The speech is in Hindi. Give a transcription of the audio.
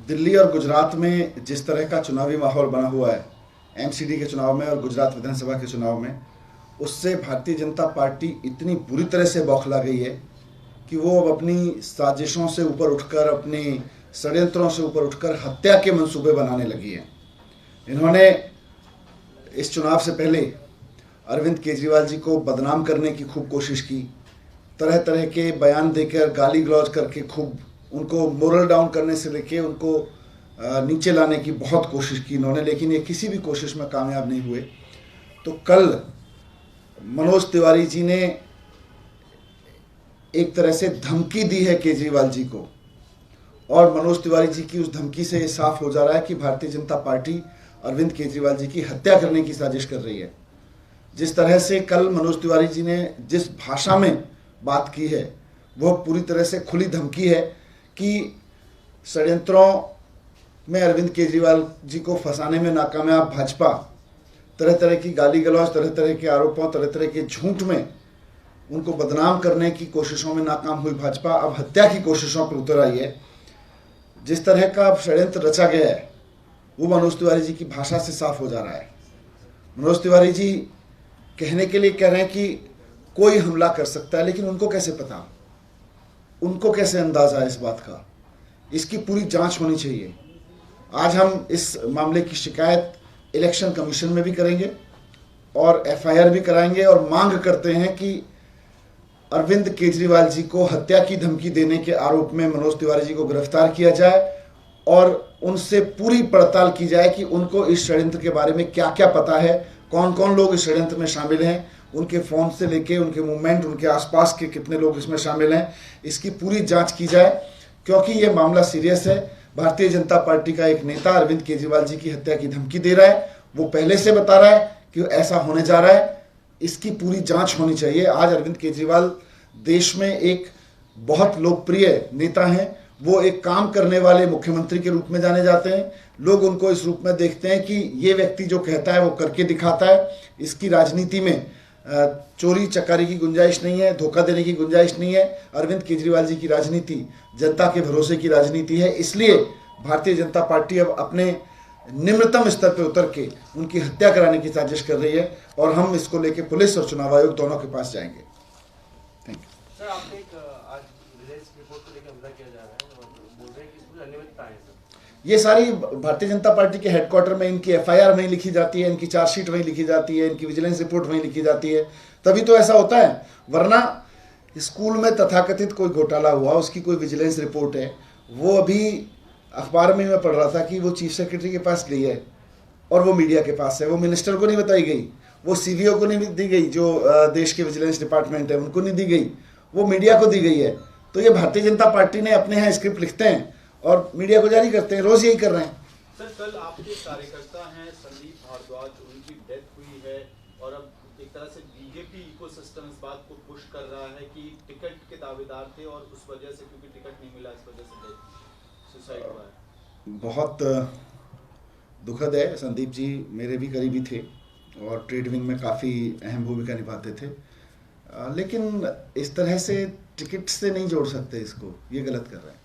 दिल्ली और गुजरात में जिस तरह का चुनावी माहौल बना हुआ है एमसीडी के चुनाव में और गुजरात विधानसभा के चुनाव में, उससे भारतीय जनता पार्टी इतनी बुरी तरह से बौखला गई है कि वो अब अपनी साजिशों से ऊपर उठकर, अपनी षड्यंत्रों से ऊपर उठकर हत्या के मंसूबे बनाने लगी है। इन्होंने इस चुनाव से पहले अरविंद केजरीवाल जी को बदनाम करने की खूब कोशिश की, तरह तरह के बयान देकर, गाली गलौज करके खूब उनको मोरल डाउन करने से लेके उनको नीचे लाने की बहुत कोशिश की इन्होंने, लेकिन ये किसी भी कोशिश में कामयाब नहीं हुए। तो कल मनोज तिवारी जी ने एक तरह से धमकी दी है केजरीवाल जी को, और मनोज तिवारी जी की उस धमकी से ये साफ हो जा रहा है कि भारतीय जनता पार्टी अरविंद केजरीवाल जी की हत्या करने की साजिश कर रही है। जिस तरह से कल मनोज तिवारी जी ने जिस भाषा में बात की है, वह पूरी तरह से खुली धमकी है कि षड्यंत्रों में अरविंद केजरीवाल जी को फंसाने में नाकामयाब भाजपा तरह तरह की गाली गलौज, तरह तरह के आरोपों, तरह तरह के झूठ में उनको बदनाम करने की कोशिशों में नाकाम हुई भाजपा अब हत्या की कोशिशों पर उतर आई है। जिस तरह का षड्यंत्र रचा गया है वो मनोज तिवारी जी की भाषा से साफ हो जा रहा है। मनोज तिवारी जी कहने के लिए कह रहे हैं कि कोई हमला कर सकता है, लेकिन उनको कैसे पता, उनको कैसे अंदाजा है इस बात का? इसकी पूरी जांच होनी चाहिए। आज हम इस मामले की शिकायत इलेक्शन कमीशन में भी करेंगे और एफआईआर भी कराएंगे और मांग करते हैं कि अरविंद केजरीवाल जी को हत्या की धमकी देने के आरोप में मनोज तिवारी जी को गिरफ्तार किया जाए और उनसे पूरी पड़ताल की जाए कि उनको इस षड्यंत्र के बारे में क्या क्या पता है, कौन कौन लोग इस षड्यंत्र में शामिल हैं, उनके फ़ोन से लेके उनके मूवमेंट, उनके आसपास के कितने लोग इसमें शामिल हैं, इसकी पूरी जांच की जाए। क्योंकि ये मामला सीरियस है। भारतीय जनता पार्टी का एक नेता अरविंद केजरीवाल जी की हत्या की धमकी दे रहा है, वो पहले से बता रहा है कि ऐसा होने जा रहा है। इसकी पूरी जांच होनी चाहिए। आज अरविंद केजरीवाल देश में एक बहुत लोकप्रिय नेता हैं, वो एक काम करने वाले मुख्यमंत्री के रूप में जाने जाते हैं। लोग उनको इस रूप में देखते हैं कि ये व्यक्ति जो कहता है वो करके दिखाता है। इसकी राजनीति में चोरी चकारी की गुंजाइश नहीं है, धोखा देने की गुंजाइश नहीं है। अरविंद केजरीवाल जी की राजनीति जनता के भरोसे की राजनीति है। इसलिए भारतीय जनता पार्टी अब अपने निम्नतम स्तर पर उतर के उनकी हत्या कराने की साजिश कर रही है और हम इसको लेके पुलिस और चुनाव आयोग दोनों के पास जाएंगे। Thank you sir. आपने एक आज रिलायंस रिपोर्ट को लेकर हमला किया जा रहा है और बोल रहे हैं कि इसमें अनियमितता है सर। ये सारी भारतीय जनता पार्टी के हेडक्वार्टर में इनकी एफआईआर वहीं लिखी जाती है, इनकी चार्जशीट वहीं लिखी जाती है, इनकी विजिलेंस रिपोर्ट वहीं लिखी जाती है, तभी तो ऐसा होता है। वरना स्कूल में तथाकथित कोई घोटाला हुआ, उसकी कोई विजिलेंस रिपोर्ट है, वो अभी अखबार में मैं पढ़ रहा था कि वो चीफ सेक्रेटरी के पास गई है और वो मीडिया के पास है। वो मिनिस्टर को नहीं बताई गई, वो सीवीओ को नहीं दी गई, जो देश के विजिलेंस डिपार्टमेंट है उनको नहीं दी गई, वो मीडिया को दी गई है। तो ये भारतीय जनता पार्टी ने अपने यहाँ स्क्रिप्ट लिखते हैं और मीडिया को जारी करते हैं, रोज यही कर रहे हैं। सर, कल आपके कार्यकर्ता हैं संदीप भारद्वाज, उनकी डेथ हुई है और अब एक तरह से बीजेपी इकोसिस्टम इस बात को पुश कर रहा है कि टिकट के दावेदार थे और उस वजह से, क्योंकि टिकट नहीं मिला, इस वजह से सुसाइड हुआ है। बहुत दुखद है। संदीप जी मेरे भी करीबी थे और ट्रेड विंग में काफ़ी अहम भूमिका निभाते थे, लेकिन इस तरह से टिकट से नहीं जोड़ सकते इसको, ये गलत कर रहे हैं।